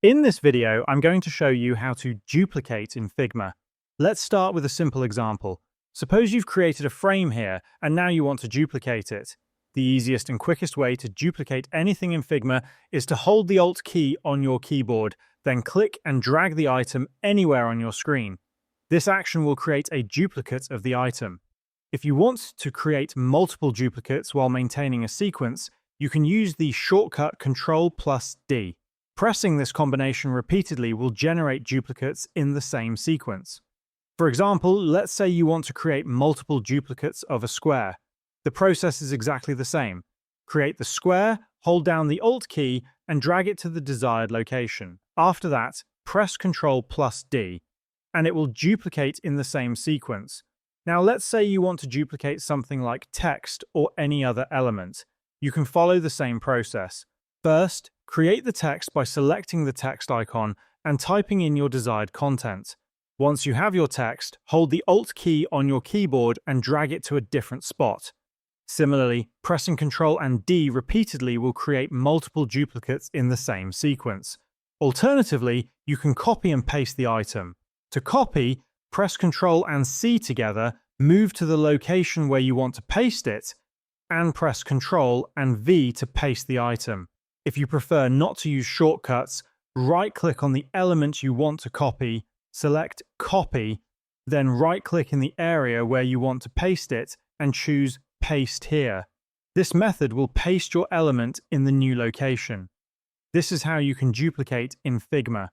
In this video, I'm going to show you how to duplicate in Figma. Let's start with a simple example. Suppose you've created a frame here, and now you want to duplicate it. The easiest and quickest way to duplicate anything in Figma is to hold the Alt key on your keyboard, then click and drag the item anywhere on your screen. This action will create a duplicate of the item. If you want to create multiple duplicates while maintaining a sequence, you can use the shortcut Ctrl+D. Pressing this combination repeatedly will generate duplicates in the same sequence. For example, let's say you want to create multiple duplicates of a square. The process is exactly the same. Create the square, hold down the Alt key, and drag it to the desired location. After that, press Ctrl+D, and it will duplicate in the same sequence. Now let's say you want to duplicate something like text or any other element. You can follow the same process. First, create the text by selecting the text icon and typing in your desired content. Once you have your text, hold the Alt key on your keyboard and drag it to a different spot. Similarly, pressing Ctrl and D repeatedly will create multiple duplicates in the same sequence. Alternatively, you can copy and paste the item. To copy, press Ctrl and C together, move to the location where you want to paste it, and press Ctrl and V to paste the item. If you prefer not to use shortcuts, right-click on the element you want to copy, select Copy, then right-click in the area where you want to paste it and choose Paste Here. This method will paste your element in the new location. This is how you can duplicate in Figma.